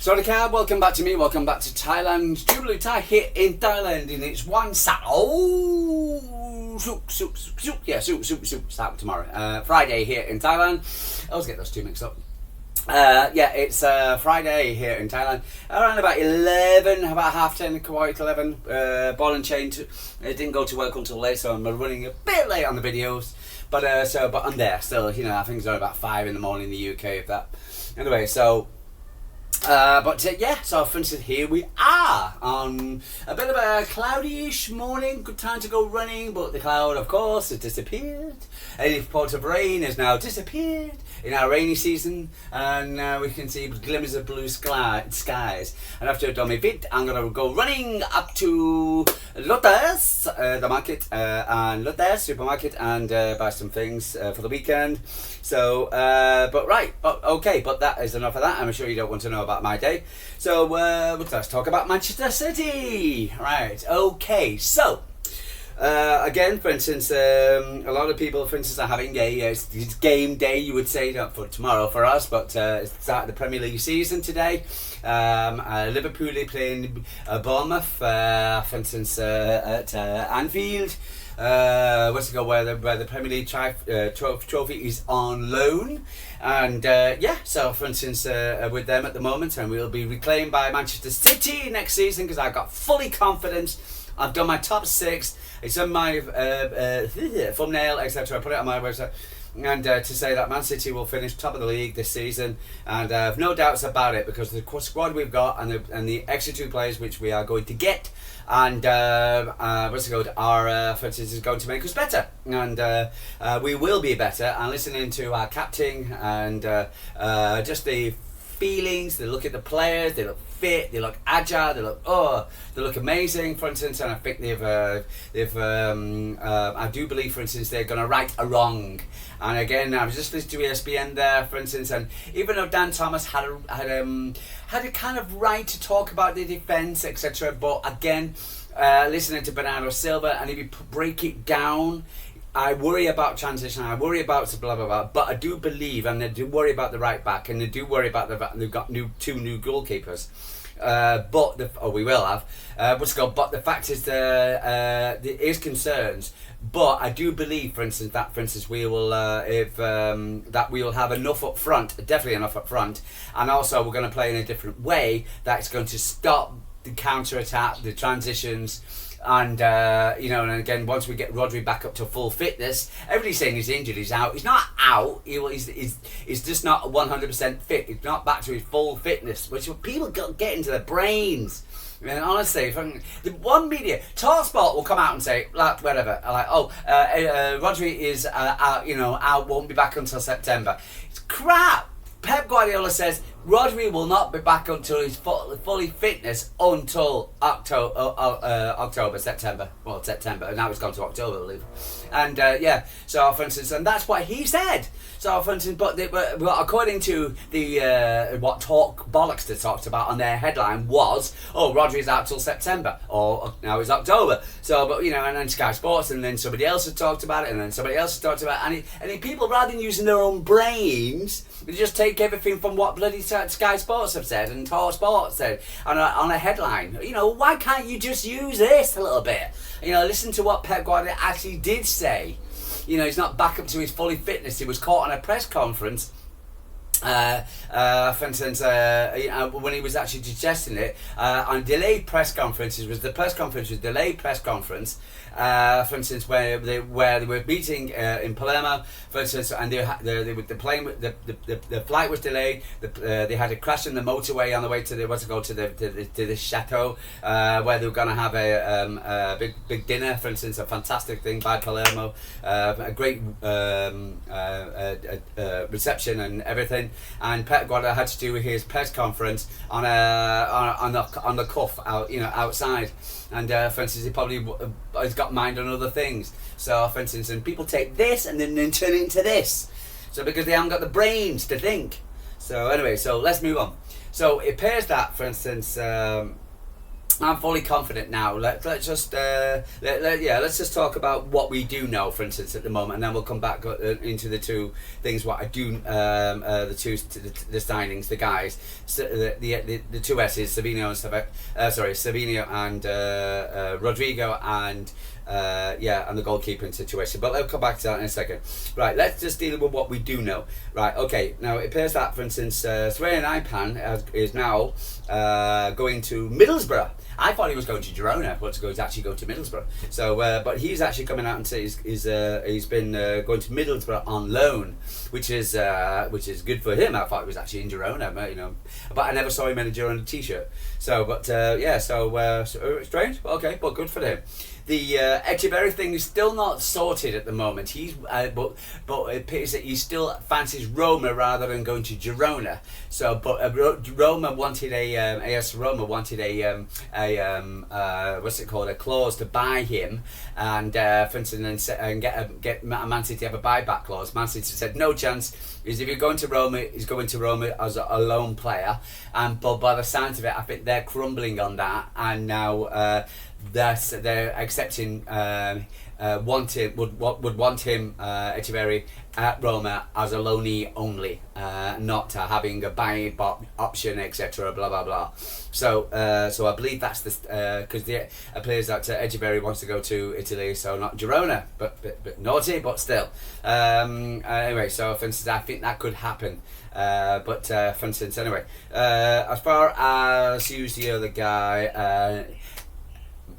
Sorry, Cab, welcome back to me, welcome back to Thailand. Jubilee Thai here in Thailand, and it's one Sat. Oh, soup, start tomorrow. Friday here in Thailand. I always get those two mixed up. It's Friday here in Thailand. Around about 11, about half 10, quite 11. Ball and chain. It didn't go to work until late, so I'm running a bit late on the videos. But I'm there still. I think it's only about 5 in the morning in the UK, if that. Anyway, so. So for instance, here we are on a bit of a cloudy-ish morning. Good time to go running, but the cloud, of course, has disappeared. Any report of rain has now disappeared in our rainy season, and we can see glimmers of blue skies. And after I've done my vid, I'm going to go running up to Lotus, the market, and Lotus supermarket, and buy some things for the weekend. So, but that is enough of that. I'm sure you don't want to know about my day. So, let's talk about Manchester City. Right, okay, so. Again, for instance, a lot of people, for instance, are having it's game day, you would say, not for tomorrow for us, but it's the start of the Premier League season today. Liverpool are playing Bournemouth, for instance, at Anfield. Where the Premier League trophy is on loan, and so for instance, with them at the moment, and we'll be reclaimed by Manchester City next season because I've got fully confidence. I've done my top 6. It's on my thumbnail, etc. I put it on my website. And to say that Man City will finish top of the league this season, and I have no doubts about it because the squad we've got and the extra 2 players which we are going to get, and for instance, is going to make us better, and we will be better. And listening to our captain and just the feelings, they look at the players, they look fit, they look agile, they look amazing, for instance, and I think I do believe, for instance, they're going to right a wrong. And again, I was just listening to ESPN there, for instance, and even though Dan Thomas had a kind of right to talk about the defence, etc., but again, listening to Bernardo Silva, and if you break it down, I worry about transition, I worry about blah blah blah, but I do believe, and I do worry about the right back, and I do worry about the fact they've got 2 new goalkeepers. We will have. But the fact is, there is concerns. But I do believe, for instance, we will that we will have enough up front, definitely enough up front, and also we're going to play in a different way that's going to stop the counter attack, the transitions. And and again, once we get Rodri back up to full fitness, everybody's saying he's injured, he's out. He's not out. He's just not 100% fit. He's not back to his full fitness, which people get into their brains. I mean, honestly, the one media, Talksport will come out and say, like, whatever, like, Rodri is out, won't be back until September. It's crap. Pep Guardiola says Rodri will not be back until he's fully fitness until September. Well, September. Now it's gone to October, I believe. And so for instance, and that's what he said. So for instance, but according to the what Talk Bollocks they talked about on their headline was, Rodri's out till September, or now it's October. So, but and then Sky Sports, and then somebody else has talked about it, and then somebody else has talked about it, and people, rather than using their own brains, they just take everything from what bloody Sky Sports have said and Talk Sports said on a headline. Why can't you just use this a little bit? Listen to what Pep Guardiola actually did say. He's not back up to his fully fitness. He was caught on a press conference. For instance, when he was actually suggesting it on delayed press conferences, delayed press conference. For instance, where they were meeting in Palermo, for instance, and the flight was delayed. They had a crash in the motorway on the way to the chateau, where they were going to have a big dinner. For instance, a fantastic thing by Palermo, a great reception and everything. And Pep Guardiola had to do his press conference on the cuff outside. And for instance, he probably has got mind on other things. So for instance, and people take this and then turn it into this. So because they haven't got the brains to think. So anyway, so let's move on. So it appears that, for instance, I'm fully confident now. Let's just let's just talk about what we do know, for instance, at the moment, and then we'll come back into the two things. What I do, the signings, the guys, so the two S's, Savinho and Rodrigo, and and the goalkeeping situation. But I'll come back to that in a second. Right, let's just deal with what we do know. Right, okay. Now it appears that, for instance, Nypan is now going to Middlesbrough. I thought he was going to Girona, but he's actually going to Middlesbrough. So, but he's actually coming out and says he's been going to Middlesbrough on loan, which is good for him. I thought he was actually in Girona, but I never saw him in a Girona t-shirt. So, but so strange. Okay, but good for him. The Etihad thing is still not sorted at the moment. He's but it appears that he still fancies Roma rather than going to Girona. So, but Roma wanted AS Roma wanted a clause to buy him, and for instance, and get Man City to have a buyback clause. Man City said no chance. Is if you're going to Roma, he's going to Roma as a loan player, but by the sounds of it, I think they're crumbling on that, and now. They're accepting would want him Etihad at Roma as a loanee only, not having a buy option, etc. Blah blah blah. So I believe that's the because it appears that Etihad wants to go to Italy, so not Girona, but naughty, but still. Anyway, so for instance, I think that could happen. But for instance, anyway, as far as who's the other guy.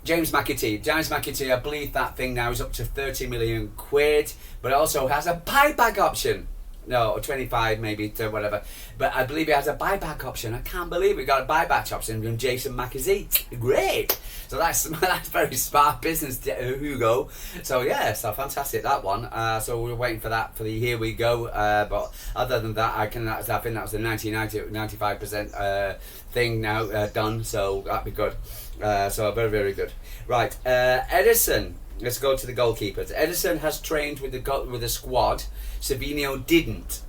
James McAtee, I believe that thing now is up to 30 million quid, but it also has a buyback option. No, 25 maybe, to whatever. But I believe it has a buyback option. I can't believe we got a buyback option from Jason McAtee. Great. So that's very smart business, Hugo. So yeah, so fantastic, that one. So we're waiting for that for the here we go. But other than that, I think that was the 95% thing now done. So that'd be good. So very, very good. Right, Edison. Let's go to the goalkeepers. Edison has trained with the squad. Savinho didn't.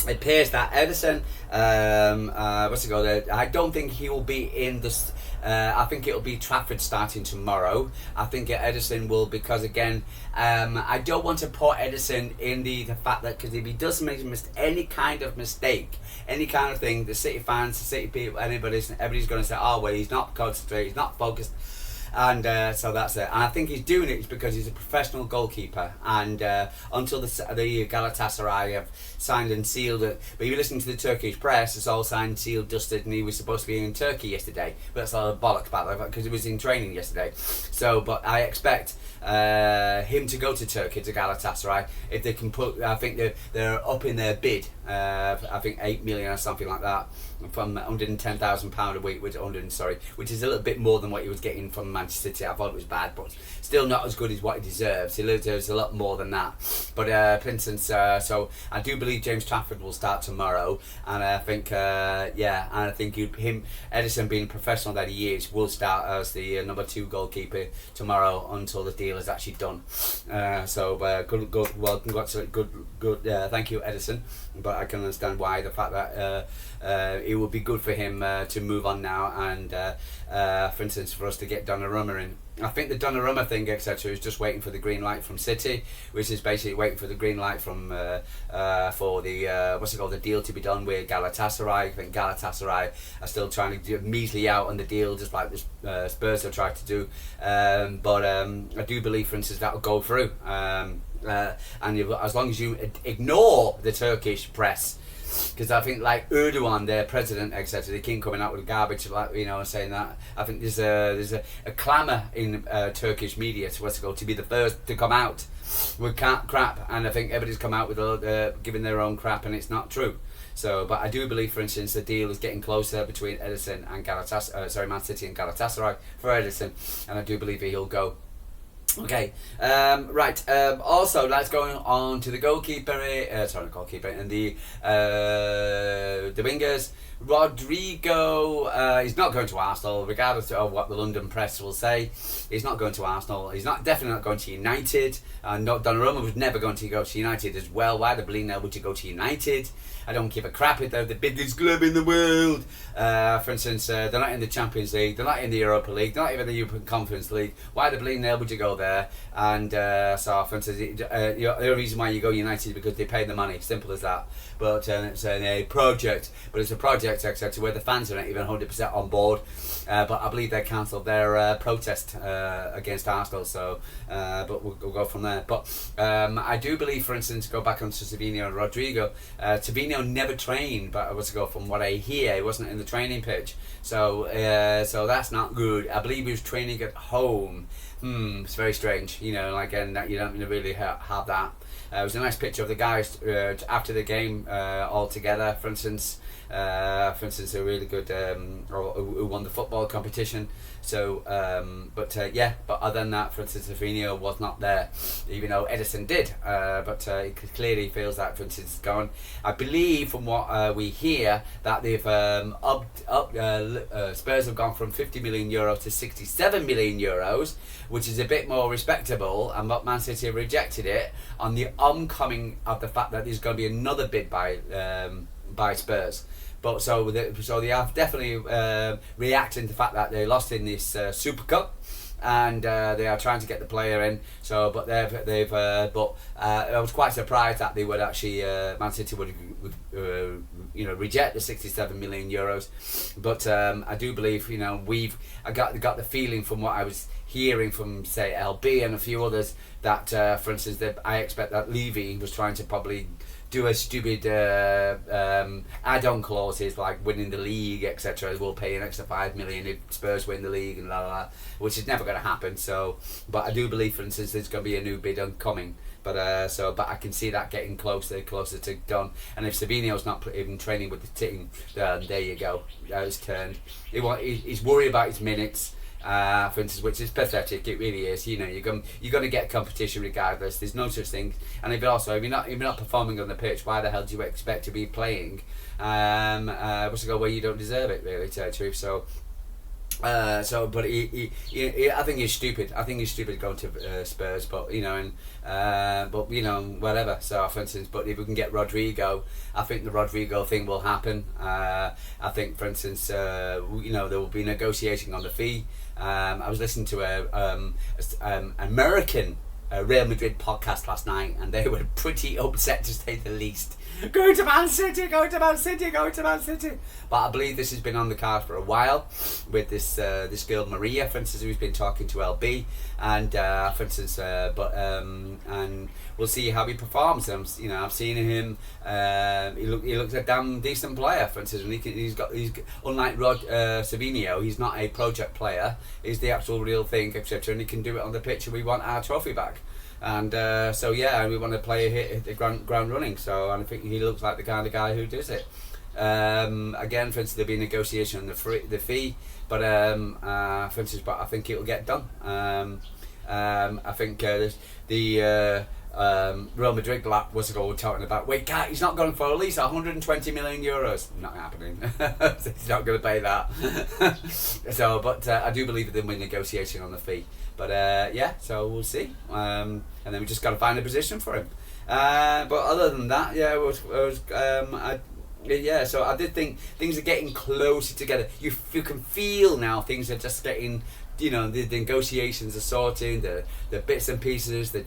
It appears that Edison, I don't think he will be in this. I think it'll be Trafford starting tomorrow. I think Edison will, because again, I don't want to put Edison in the fact that, because if he does make any kind of mistake, any kind of thing, the City fans, the City people, everybody's going to say, oh well, he's not concentrated, he's not focused. And so that's it. And I think he's doing it because he's a professional goalkeeper. And until the Galatasaray have signed and sealed it, but if you listen to the Turkish press, it's all signed, sealed, dusted, and he was supposed to be in Turkey yesterday. But that's all bollocks about that, because he was in training yesterday. So, but I expect him to go to Turkey, to Galatasaray, if they can put. I think they're up in their bid. I think 8 million or something like that, from £110,000 a week, which is a little bit more than what he was getting from Manchester City. I thought it was bad, but still not as good as what he deserves. He deserves a lot more than that. But for instance, so I do believe James Trafford will start tomorrow, and I think Edison, being professional that he is, will start as the number 2 goalkeeper tomorrow until the deal is actually done. Good. Thank you, Edison. But I can understand why, the fact that it would be good for him to move on now, and for instance, for us to get Donnarumma in. I think the Donnarumma thing, etc., is just waiting for the green light from City, which is basically waiting for the green light from for the deal to be done with Galatasaray. I think Galatasaray are still trying to measly out on the deal, just like the Spurs have tried to do. But I do believe, for instance, that will go through. And as long as you ignore the Turkish press, because I think like Erdogan, their president, etc., they keep coming out with garbage, like, saying that. I think there's a clamour in Turkish media to be the first to come out with crap, and I think everybody's come out with giving their own crap, and it's not true. So, but I do believe, for instance, the deal is getting closer between Edison and Man City and Galatasaray for Edison, and I do believe he'll go. Okay, right. Also, let's go on to the goalkeeper. Sorry, the goalkeeper and the wingers. Rodrigo is not going to Arsenal, regardless of what the London press will say. He's not going to Arsenal. He's definitely not going to United. Donna was never going to go to United as well. Why the bleeding hell would you go to United? I don't give a crap if they're the biggest club in the world. For instance, they're not in the Champions League, they're not in the Europa League, they're not even in the European Conference League. Why the bleeding hell would you go there? And so, for instance, the only reason why you go United is because they pay the money. Simple as that. But it's a project, but it's a project, etc., where the fans are not even 100% on board. But I believe they cancelled their protest against Arsenal. So, but we'll go from there. But I do believe, for instance, go back onto Savinho and Rodrigo. Savinho never trained, but I was to go from what I hear, he wasn't in the training pitch. So that's not good. I believe he was training at home. It's very strange. Again, that you don't really have that. It was a nice picture of the guys after the game all together. For instance, a really good who won the football competition. So, but other than that, for instance, Savinho was not there, even though Edison did. But he clearly feels that, for instance, gone. I believe from what we hear that they've Spurs have gone from 50 million euros to 67 million euros, which is a bit more respectable. And but Man City rejected it on the oncoming of the fact that there's going to be another bid by Spurs. But so they have definitely reacting to the fact that they lost in this Super Cup, and they are trying to get the player in. So, but I was quite surprised that they would actually Man City would reject the 67 million euros. But I do believe I got the feeling from what I was hearing from say LB and a few others that for instance I expect that Levy was trying to probably do a stupid add-on clauses like winning the league, etc. We'll pay an extra 5 million if Spurs win the league and blah, which is never going to happen. So, but I do believe, for instance, there's going to be a new bid coming. But but I can see that getting closer to done. And if Savinho's not even training with the team, there you go. It's turned. He's worried about his minutes. For instance, which is pathetic. It really is. You're going to get competition regardless. There's no such thing. And if you're not performing on the pitch, why the hell do you expect to be playing? What's to go where you don't deserve it, really, to tell the truth. So. But I think he's stupid. I think he's stupid going to Spurs. But whatever. So for instance, but if we can get Rodrigo, I think the Rodrigo thing will happen. I think, for instance, there will be negotiating on the fee. I was listening to a American Real Madrid podcast last night, and they were pretty upset to say the least. Go to Man City, go to Man City, go to Man City. But I believe this has been on the card for a while with this girl Maria, for instance, who's been talking to LB, and for instance, and we'll see how he performs. I've seen him. He looks a damn decent player, for instance. And he's unlike Savinho, he's not a project player. He's the actual real thing, etc. And he can do it on the pitch, and we want our trophy back. And we want to play hit the ground running. So, and I think he looks like the kind of guy who does it. Again, for instance, there'll be negotiation on the fee, but for instance, but I think it'll get done. I think the Real Madrid was talking about. Wait, he's not going for at least 120 million euros. Not happening. He's not going to pay that. So, but I do believe that there'll be negotiation on the fee. But so we'll see. And then we just got to find a position for him. But other than that, so I did think things are getting closer together. You can feel now things are just getting, the negotiations are sorting, the bits and pieces, the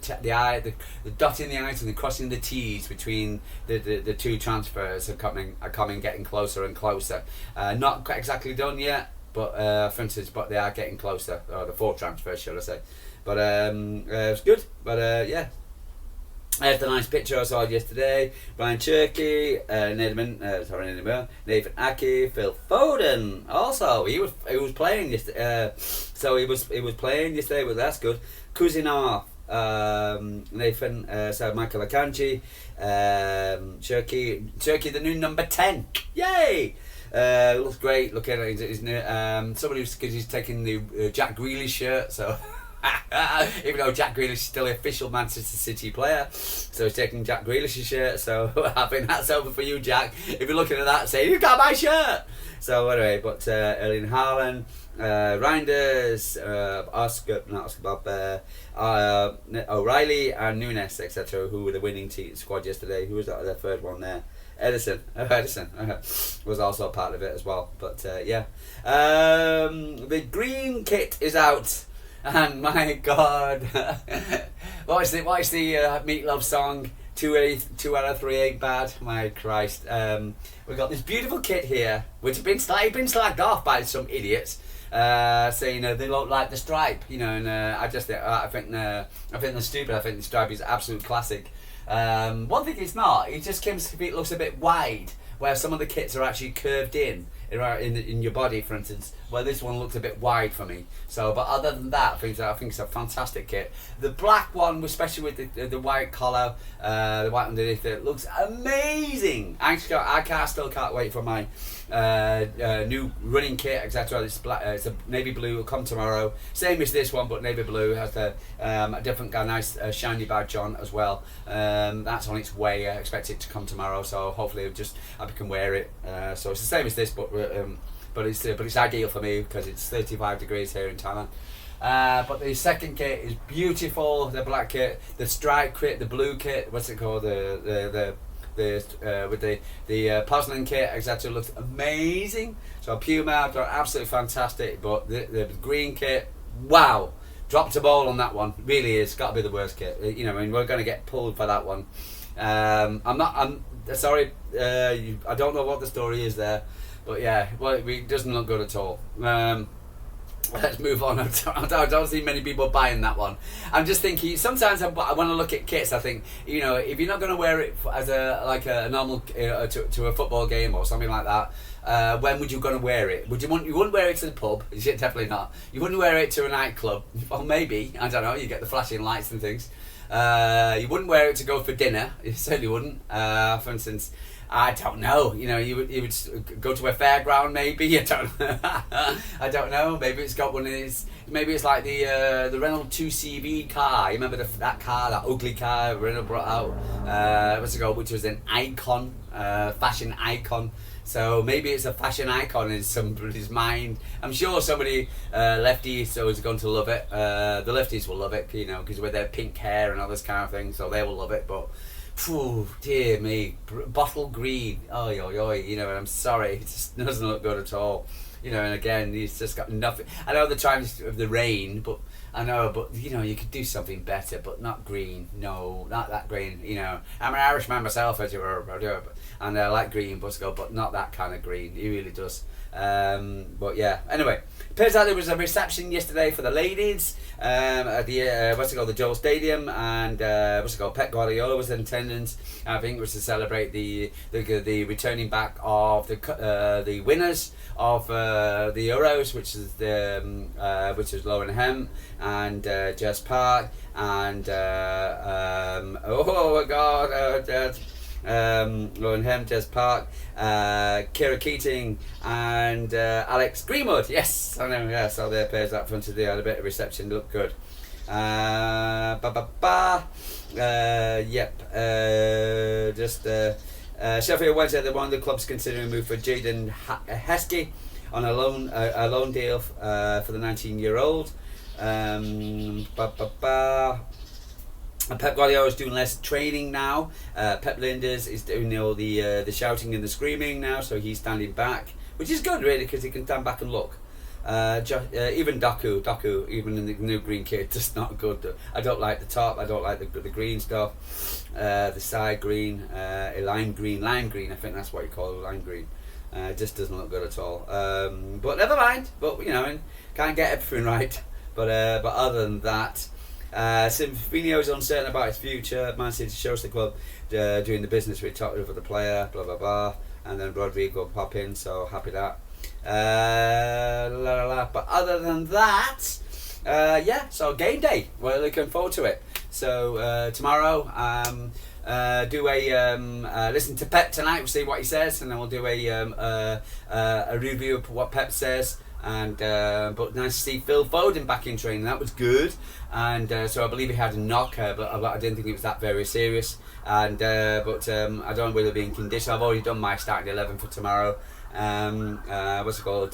dotting the i's and the crossing the t's between the two transfers are getting closer and closer. Not exactly done yet, but for instance, but they are getting closer. The 4 transfers, shall I say? But it's good. But there's the nice picture I saw yesterday. Brian Cherky, Nathan Aki, Phil Foden. Also, he was playing yesterday. He was playing yesterday, but that's good. Kuzinov, Nathan, Michael Akanji, Cherky, the new number 10. Yay! Looks great. Looking at his somebody because he's taking the Jack Grealish shirt, so. Even though Jack Grealish is still the official Manchester City player, so he's taking Jack Grealish's shirt. So I think that's over for you, Jack. If you're looking at that, say you got my shirt. So anyway, but Erling Haaland, Reinders, O'Reilly and Nunes, etc., who were the winning squad yesterday. Who was that? The third one there. Edison was also part of it as well. But yeah, the green kit is out, and my God, what is the Meatloaf song? 2 out of 3 ain't bad. My Christ, we've got this beautiful kit here, which has been slagged off by some idiots. Saying they don't like the stripe, and I think they're stupid. I think the stripe is absolute classic. One thing it's not, it just looks a bit wide, where some of the kits are actually curved in your body, for instance. Well, this one looks a bit wide for me. So, but other than that, I think it's a fantastic kit. The black one, especially with the white collar, the white underneath it, looks amazing. I still can't wait for my new running kit, etc. It's black. It's a navy blue. Will come tomorrow. Same as this one, but navy blue has a different nice shiny badge on as well. That's on its way. I expect it to come tomorrow. So hopefully, I can wear it. So it's the same as this, but it's ideal for me because it's 35 degrees here in Thailand. But the second kit is beautiful. The black kit, the stripe kit, the blue kit. What's it called? With the porcelain kit, etc. Looks amazing. So Puma, they're absolutely fantastic. But the green kit, wow, dropped a ball on that one. Really is got to be the worst kit. We're going to get pulled for that one. I'm sorry. I don't know what the story is there. But yeah, well, it doesn't look good at all. Let's move on. I don't see many people buying that one. I'm just thinking, sometimes when I look at kits, I think, if you're not going to wear it as a normal to a football game or something like that, when would you going to wear it? You wouldn't wear it to the pub. Definitely not. You wouldn't wear it to a nightclub. Well, maybe, I don't know. You get the flashing lights and things. You wouldn't wear it to go for dinner. You certainly wouldn't. For instance, I don't know. You would go to a fairground, maybe. I don't know. Maybe it's got one of these. Maybe it's like the Renault 2CV car. You remember that car, that ugly car Renault brought out? What's it called? Which was an icon, fashion icon. So maybe it's a fashion icon in somebody's mind. I'm sure somebody lefties is going to love it. The lefties will love it, because with their pink hair and all this kind of thing, so they will love it. But phew, dear me, bottle green. Oi, oi, oi. I'm sorry, it just doesn't look good at all. And again, he's just got nothing. I know they're trying to the rain, but you could do something better, but not green. No, not that green. I'm an Irishman myself, as you were, and I like green, but not that kind of green. He really does. But yeah. Anyway, turns out there was a reception yesterday for the ladies at the the Joel Stadium, and Pep Guardiola was in attendance. I think it was to celebrate the returning back of the winners of the Euros, which is Lauren Hem and Jess Park and oh my God. Lauren Hem, Jez Park, Kira Keating and Alex Greenwood. Yes, I know. Yeah, so their pairs up front today had a bit of reception, looked good. Sheffield Wednesday, they're one of the clubs considering a move for Jaden Heskey on a loan deal for the 19-year-old. And Pep Guardiola is doing less training now. Pep Linders is doing all the shouting and the screaming now, so he's standing back, which is good really, because he can stand back and look. Even Doku, even in the new green kit, just not good. I don't like the top. I don't like the green stuff. The side green, lime green. I think that's what you call it, lime green. Just doesn't look good at all. But never mind. But can't get everything right. But other than that. Firmino's uncertain about his future. Man City shows the club doing the business with talking over the player, blah blah blah, and then Rodrigo pop in, so happy that. But other than that, so game day. We're looking forward to it. So tomorrow, do a listen to Pep tonight. We'll see what he says, and then we'll do a review of what Pep says And but nice to see Phil Foden back in training. That was good. And so I believe he had a knock, but I didn't think it was that very serious. And but I don't know whether he'll be in condition. I've already done my starting 11 for tomorrow. What's it called?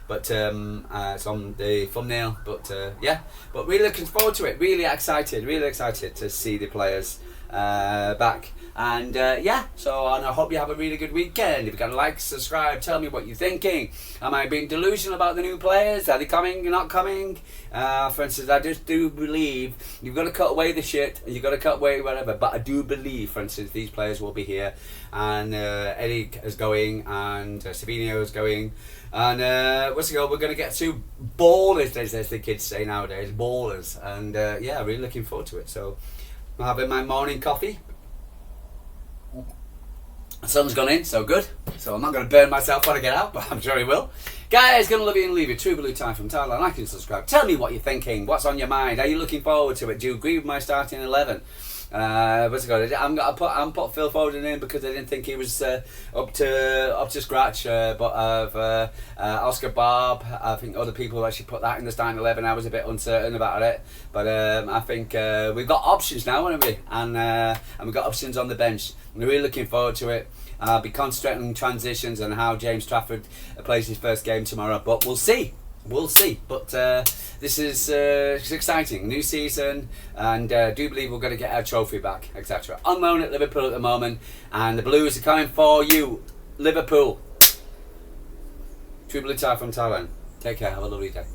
But it's on the thumbnail. But yeah, but really looking forward to it. Really excited to see the players back. And yeah, so and I hope you have a really good weekend. If you can like, subscribe, tell me what you're thinking. Am I being delusional about the new players? Are they coming? Not coming? For instance, I just do believe you've got to cut away the shit, and you've got to cut away whatever. But I do believe, for instance, these players will be here, and Eddy is going, and Savinho is going, and what's it called? We're going to get 2 ballers, as the kids say nowadays, ballers, and yeah, really looking forward to it. So I'm having my morning coffee. The sun's gone in, so good. So I'm not going to burn myself when I get out, but I'm sure he will. Guys, going to love you and leave you. True Blue Time from Thailand. Like and subscribe. Tell me what you're thinking. What's on your mind? Are you looking forward to it? Do you agree with my starting 11? What's it called? I'm put Phil Foden in because I didn't think he was up to scratch. But I've Oscar Bob. I think other people actually put that in the starting 11. I was a bit uncertain about it, but I think we've got options now, haven't we? And we've got options on the bench. I'm really looking forward to it. I'll be concentrating on transitions and how James Trafford plays his first game tomorrow. But we'll see. But this is it's exciting. New season, and do believe we're going to get our trophy back, etc. On loan at Liverpool at the moment, and the Blues are coming for you, Liverpool. True Blue Tie from Thailand. Take care. Have a lovely day.